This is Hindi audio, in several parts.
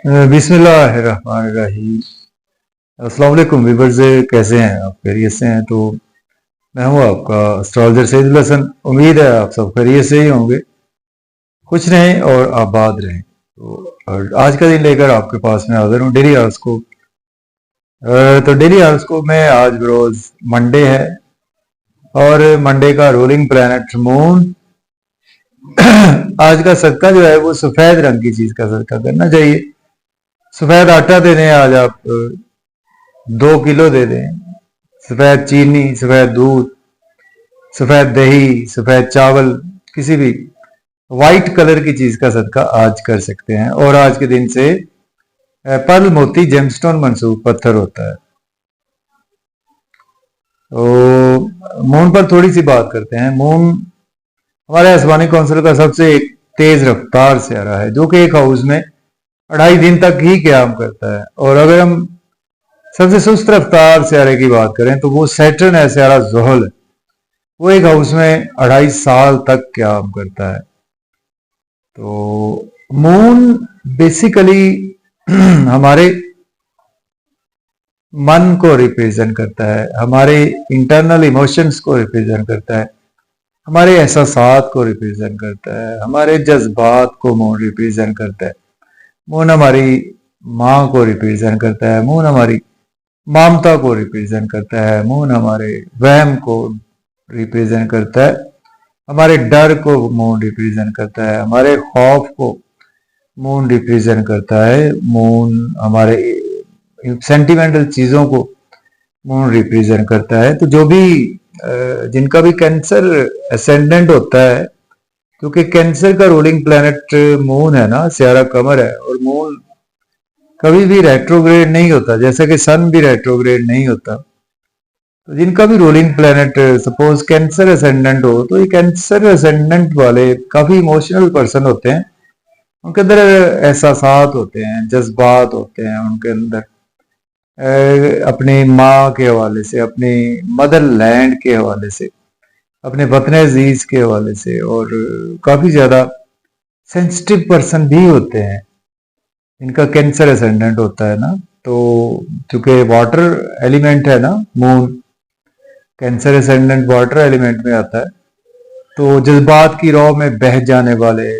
बिस्मिल्लाहिर्रहमानिर्रहीम। अस्सलाम वालेकुम व्यूअर्स, कैसे हैं आप? खैरियत से हैं? तो मैं हूं आपका एस्ट्रोलॉजर सईदुल हसन। उम्मीद है आप सब खैरियत से ही होंगे, खुश रहें और आबाद रहें। तो और आज का दिन लेकर आपके पास में हाजिर हूं डेली हॉरोस्कोप। तो डेली हॉरोस्कोप में आज रोज मंडे है और मंडे का रूलिंग प्लैनेट मून। आज का सदका जो है वो सफेद रंग की चीज का सदका करना चाहिए। सफेद आटा दे दें आज आप, 2 किलो दे दें। सफेद चीनी, सफेद दूध, सफेद दही, सफेद चावल, किसी भी वाइट कलर की चीज का सदका आज कर सकते हैं। और आज के दिन से पर्ल मोती जेमस्टोन मंसूब पत्थर होता है। तो मून पर थोड़ी सी बात करते हैं। मून हमारे आसमानी कौंसिल का सबसे एक तेज रफ्तार सियारा है, जो कि एक हाउस में 2.5 दिन तक ही क्याम करता है। और अगर हम सबसे सुस्त रफ्तार सियारे की बात करें तो वो सैटर्न है, सियारा ज़ोहल है। वो एक हाउस में 2.5 साल तक क्याम करता है। तो मून बेसिकली हमारे मन को रिप्रेजेंट करता है, हमारे इंटरनल इमोशंस को रिप्रेजेंट करता है, हमारे एहसासात को रिप्रेजेंट करता है, हमारे जज्बात को मून रिप्रेजेंट करता है। मून हमारी माँ को रिप्रेजेंट करता है, मून हमारी ममता को रिप्रेजेंट करता है, मून हमारे वहम को रिप्रेजेंट करता है, हमारे डर को मून रिप्रेजेंट करता है, हमारे खौफ को मून रिप्रेजेंट करता है, मून हमारे सेंटिमेंटल चीज़ों को मून रिप्रेजेंट करता है। तो जो भी जिनका भी कैंसर असेंडेंट होता है, क्योंकि कैंसर का रूलिंग प्लैनेट मून है ना, सियारा कमर है, और मून कभी भी रेट्रोग्रेड नहीं होता, जैसे कि सन भी रेट्रोग्रेड नहीं होता। तो जिनका भी ruling planet suppose cancer ascendant हो, तो ये कैंसर असेंडेंट वाले काफी इमोशनल पर्सन होते हैं। उनके अंदर एहसासात होते हैं, जज्बात होते हैं उनके अंदर, अपनी माँ के हवाले से, अपनी मदर लैंड के हवाले से, अपने वतन अजीज के हवाले से, और काफी ज्यादा सेंसिटिव पर्सन भी होते हैं इनका कैंसर असेंडेंट होता है ना। तो चूंकि वाटर एलिमेंट है ना moon, cancer ascendant water element में आता है। तो जज्बात की राह में बह जाने वाले,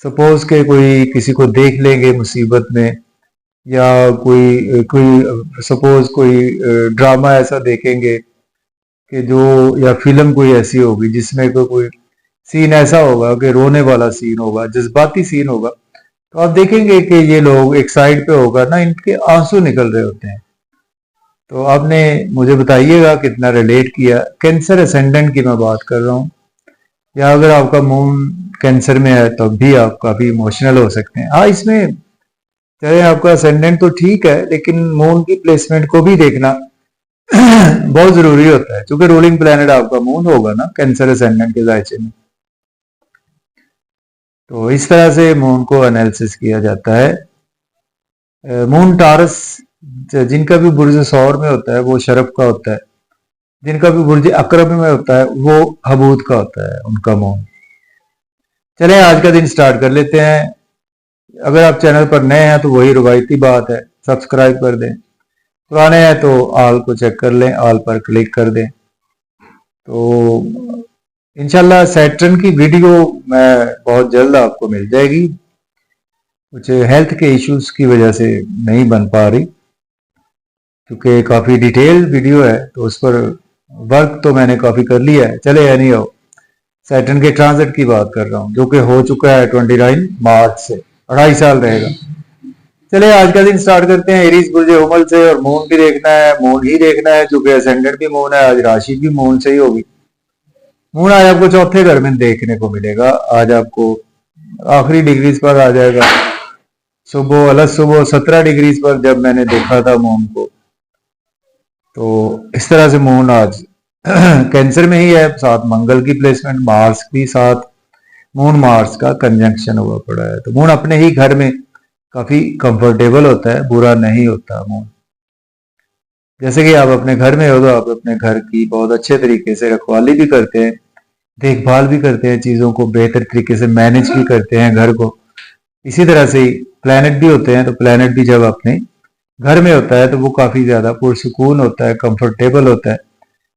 सपोज के कोई किसी को देख लेंगे मुसीबत में, या कोई कोई सपोज कोई ड्रामा ऐसा देखेंगे कि जो, या फिल्म कोई ऐसी होगी जिसमें कोई सीन ऐसा होगा कि रोने वाला सीन होगा, जज्बाती सीन होगा, तो आप देखेंगे कि ये लोग एक साइड पे होगा ना, इनके आंसू निकल रहे होते हैं। तो आपने मुझे बताइएगा कितना रिलेट किया। कैंसर असेंडेंट की मैं बात कर रहा हूँ, या अगर आपका मून कैंसर में है तो भी आप काफी इमोशनल हो सकते हैं। हाँ, इसमें चाहे आपका असेंडेंट तो ठीक है, लेकिन मून की प्लेसमेंट को भी देखना बहुत जरूरी होता है, क्योंकि रूलिंग प्लैनेट आपका मून होगा ना कैंसर असेंडेंट के जायचे में। तो इस तरह से मून को एनालिसिस किया जाता है। मून टारस, जिनका भी बुर्ज सौर में होता है वो शरफ का होता है, जिनका भी बुर्ज अकरब में होता है वो हबूत का होता है उनका मून। चले आज का दिन स्टार्ट कर लेते हैं। अगर आप चैनल पर नए हैं तो वही रुवायती बात है, सब्सक्राइब कर दें। पुराने हैं तो आल को चेक कर लें, आल पर क्लिक कर दें। तो इंशाल्लाह सैटर्न की वीडियो मैं बहुत जल्द आपको मिल जाएगी। कुछ हेल्थ के इश्यूज की वजह से नहीं बन पा रही, क्योंकि काफ़ी डिटेल वीडियो है, तो उस पर वर्क तो मैंने काफ़ी कर लिया है। चले यानी आओ सैटर्न के ट्रांजिट की बात कर रहा हूँ, जो कि हो चुका है 29 मार्च से, 2.5 साल रहेगा। चले आज का दिन स्टार्ट करते हैं एरीज बुर्ज हुमल से। और मून भी देखना है, मून ही देखना है, चूंकि असेंडेंट भी मून है, आज राशि भी मून से ही होगी। मून आज आपको चौथे घर में देखने को मिलेगा। आज आपको आखिरी डिग्रीज पर आ जाएगा। सुबह अलग सुबह 17 डिग्रीज पर जब मैंने देखा था मून को, तो इस तरह से मून आज कैंसर में ही है, साथ मंगल की प्लेसमेंट, मार्स भी साथ, मून मार्स का कंजंक्शन हुआ पड़ा है। तो मून अपने ही घर में काफी कंफर्टेबल होता है, बुरा नहीं होता मून। जैसे कि आप अपने घर में हो तो आप अपने घर की बहुत अच्छे तरीके से रखवाली भी करते हैं, देखभाल भी करते हैं, चीजों को बेहतर तरीके से मैनेज भी करते हैं घर को। इसी तरह से ही प्लैनेट भी होते हैं, तो प्लैनेट भी जब अपने घर में होता है तो वो काफी ज्यादा पुरसुकून होता है, कंफर्टेबल होता है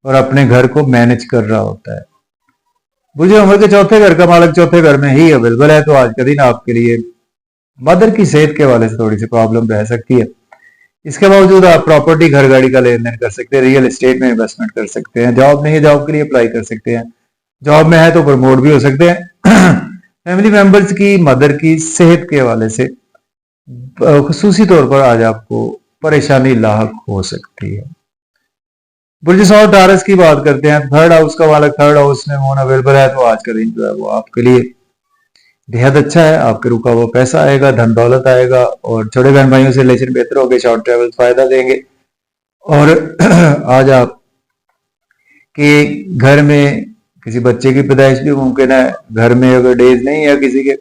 और अपने घर को मैनेज कर रहा होता है। बुझे उम्र के चौथे घर का मालिक चौथे घर में ही अवेलेबल है, तो आज का दिन आपके लिए मदर की सेहत के वाले से थोड़ी सी प्रॉब्लम रह सकती है। इसके बावजूद आप प्रॉपर्टी घर गाड़ी का लेन देन कर सकते हैं, रियल एस्टेट में इन्वेस्टमेंट कर सकते हैं। जॉब नहीं है, जॉब के लिए अप्लाई कर सकते हैं। जॉब में है तो प्रमोट भी हो सकते हैं। फैमिली मेंबर्स की मदर की सेहत के हवाले से खुसूसी तौर पर आज आपको परेशानी लाहक हो सकती है। बुर्ज सौर टारस की बात करते हैं, थर्ड हाउस का मालिक थर्ड हाउस में मून अवेलेबल है, तो आज का दिन जो है वो आपके लिए बेहद अच्छा है। आपके रुका हुआ पैसा आएगा, धन दौलत आएगा और छोटे बहन भाइयों से रिलेशन बेहतर होंगे, शॉर्ट ट्रेवल फायदा देंगे। और आज आप के घर में किसी बच्चे की पैदाइश भी मुमकिन है। घर में अगर डेज नहीं है किसी के,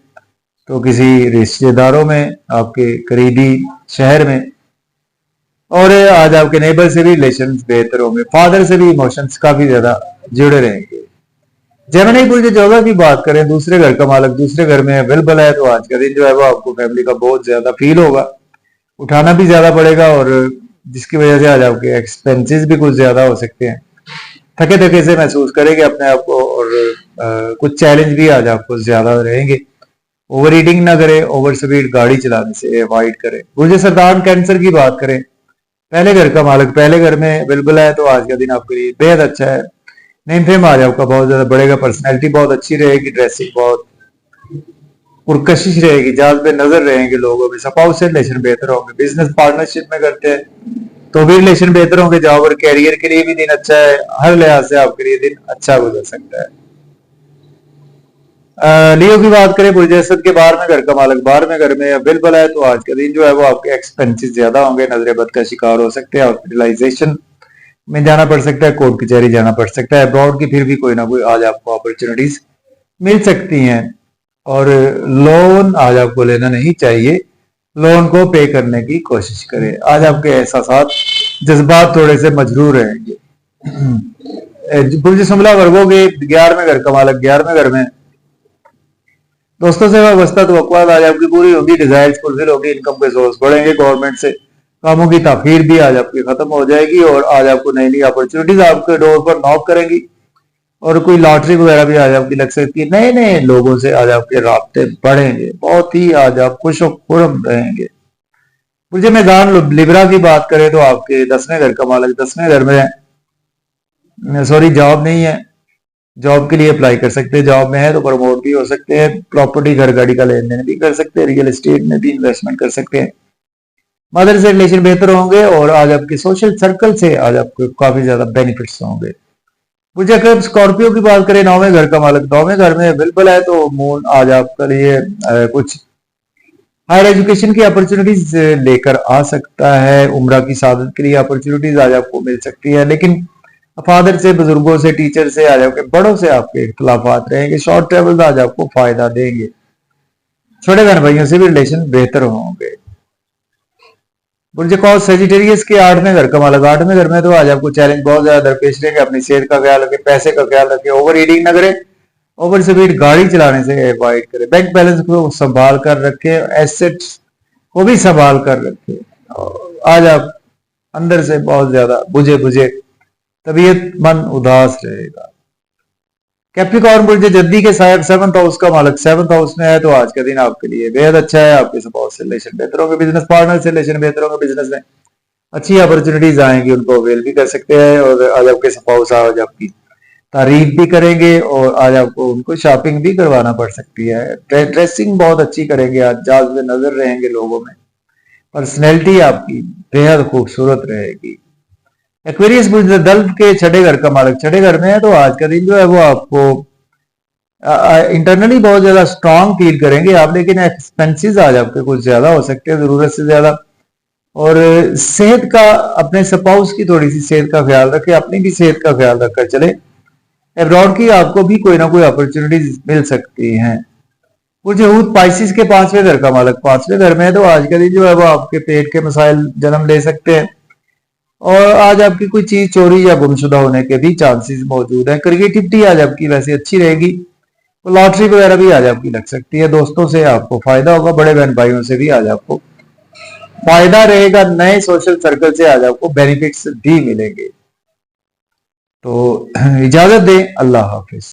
तो किसी रिश्तेदारों में, आपके करीबी शहर में। और आज आपके नेबर से भी रिलेशन बेहतर होंगे, फादर से भी इमोशंस काफी ज्यादा जुड़े रहेंगे। जेमिनी बुर्ज 14 की बात करें, दूसरे घर का मालिक दूसरे घर में अवेलेबल है, तो आज का दिन जो है वो आपको फैमिली का बहुत ज्यादा फील होगा, उठाना भी ज्यादा पड़ेगा और जिसकी वजह से आज आपके एक्सपेंसेस भी कुछ ज्यादा हो सकते हैं। थके थके से महसूस करेंगे अपने आप को और कुछ चैलेंज भी आज आपको ज्यादा रहेंगे। ओवर ईटिंग ना करें, ओवर स्पीड गाड़ी चलाने से अवॉइड करें। बुर्ज सरदार कैंसर की बात करें, पहले घर का मालिक पहले घर में अवेलेबल है, तो आज का दिन आपके लिए बेहद अच्छा है। नेम फेम आज आपका बहुत ज्यादा बढ़ेगा, पर्सनैलिटी बहुत अच्छी रहेगी, ड्रेसिंग बहुत पुरकशिश रहेगी, जाज़बे नजर रहेंगे लोगों में। स्पाउस से रिलेशन बेहतर होंगे। बिजनेस पार्टनरशिप में करते हैं तो भी रिलेशन बेहतर होंगे। जॉब और कैरियर के लिए भी दिन अच्छा है, हर लिहाज से आपके लिए दिन अच्छा गुजर सकता है। लियो की बात करें, बुर्ज असद के 12वें घर का मालिक 12वें घर में अवेलेबल है, तो आज का दिन जो है वो आपके एक्सपेंसेस ज्यादा होंगे, नजर बद का शिकार हो सकते हैं, हॉस्पिटलाइजेशन में जाना पड़ सकता है, कोर्ट कचहरी जाना पड़ सकता है। अब्रॉड की फिर भी कोई ना कोई आज आपको अपॉर्चुनिटीज मिल सकती हैं और लोन आज आपको लेना नहीं चाहिए, लोन को पे करने की कोशिश करें। आज आपके एहसासात जज्बात थोड़े से मजरूर रहेंगे। बुर्ज शुमला वर्गों के 11वें घर का मालिक 11वें घर में, दोस्तों से वाबस्ता तवक्कुआत आज आपकी पूरी होगी, डिजायर्स फुलफिल होगी, इनकम के सोर्स बढ़ेंगे, गवर्नमेंट से कामों की ताखीर भी आज आपकी खत्म हो जाएगी और आज आपको नई नई अपॉर्चुनिटीज आपके डोर पर नॉक करेंगी और कोई लॉटरी वगैरह भी आज आपकी लग सकती है। नए नए लोगों से आज आपके राब्ते बढ़ेंगे, बहुत ही आज आप खुश खुरम रहेंगे। मुझे मैदान लिब्रा की बात करें तो आपके 10वें घर का मालिक 10वें घर में है, सॉरी जॉब नहीं है, जॉब के लिए अप्लाई कर सकते हैं। जॉब में है तो प्रमोट भी हो सकते हैं, प्रॉपर्टी घर गाड़ी का लेन देन भी कर सकते हैं, रियल एस्टेट में भी इन्वेस्टमेंट कर सकते हैं। मदर से रिलेशन बेहतर होंगे और आज आपके सोशल सर्कल से आज आपको काफी ज्यादा बेनिफिट्स होंगे। मुझे अगर स्कॉर्पियो की बात करें, 9वें घर का मालिक 9वें घर में अवेलेबल है, तो मून आज आपके लिए कुछ हायर एजुकेशन की अपॉर्चुनिटीज लेकर आ सकता है। उम्रा की सादत के लिए अपॉर्चुनिटीज आज आपको मिल सकती है, लेकिन फादर से, बुजुर्गों से, टीचर से, आज आपके बड़ों से आपके इख्तलाफात रहेंगे। शॉर्ट ट्रेवल आज आपको फायदा देंगे। छोटे बहन भाइयों से भी रिलेशन बेहतर होंगे। बुर्ज कौस सेजिटेरियस के 8वें घर का मालिक 8वें घर में, तो आज आपको चैलेंज बहुत ज्यादा दरपेश रहेंगे। अपनी सेहत का ख्याल रखें, पैसे का ख्याल रखें, ओवर ईटिंग ना करें, ओवर स्पीड गाड़ी चलाने से अवॉइड करें। बैंक बैलेंस को संभाल कर रखें, एसेट्स को भी संभाल कर रखें। आज आप अंदर से बहुत ज्यादा बुझे बुझे, तबीयत मन उदास रहेगा। कैप्रिकॉर्न बुर्ज जद्दी के साहब 7th हाउस का मालिक 7th हाउस में है, तो आज का दिन आपके लिए बेहद अच्छा है। आपके स्पाउस से रिलेशन बेहतर होंगे, बिजनेस पार्टनर से रिलेशन बेहतर होंगे, बिजनेस में अच्छी अपॉर्चुनिटीज आएंगी, उनको अवेल भी कर सकते हैं। और आज आपके स्पाउस आज आपकी तारीफ भी करेंगे और आज आपको उनको शॉपिंग भी करवाना पड़ सकती है। ड्रेसिंग बहुत अच्छी करेंगे, आज जाज में नजर रहेंगे लोगों में, पर्सनैलिटी आपकी बेहद खूबसूरत रहेगी। एक्वेरियस बुर्ज दल के छठे घर का मालिक छठे घर में है, तो आज का दिन जो है वो आपको इंटरनली बहुत ज्यादा स्ट्रांग फील करेंगे आप, लेकिन एक्सपेंसेस आज आपके कुछ ज्यादा हो सकते हैं, जरूरत से ज्यादा। और सेहत का, अपने स्पाउस की थोड़ी सी सेहत का ख्याल रखें, अपनी भी सेहत का ख्याल रखकर चले। एब्रॉड की आपको भी कोई ना कोई अपॉर्चुनिटीज मिल सकती हैं। बुर्ज हूत पाइसिस के 5वें घर का मालिक 5वें घर में है, तो आज का दिन जो है वो आपके पेट के मसाइल जन्म ले सकते हैं और आज आपकी कोई चीज चोरी या गुमशुदा होने के भी चांसेस मौजूद है। क्रिएटिविटी आज आपकी वैसे अच्छी रहेगी तो लॉटरी वगैरह भी आज आपकी लग सकती है, दोस्तों से आपको फायदा होगा, बड़े बहन भाइयों से भी आज आपको फायदा रहेगा, नए सोशल सर्कल से आज आपको बेनिफिट्स भी मिलेंगे। तो इजाजत दें, अल्लाह हाफिज।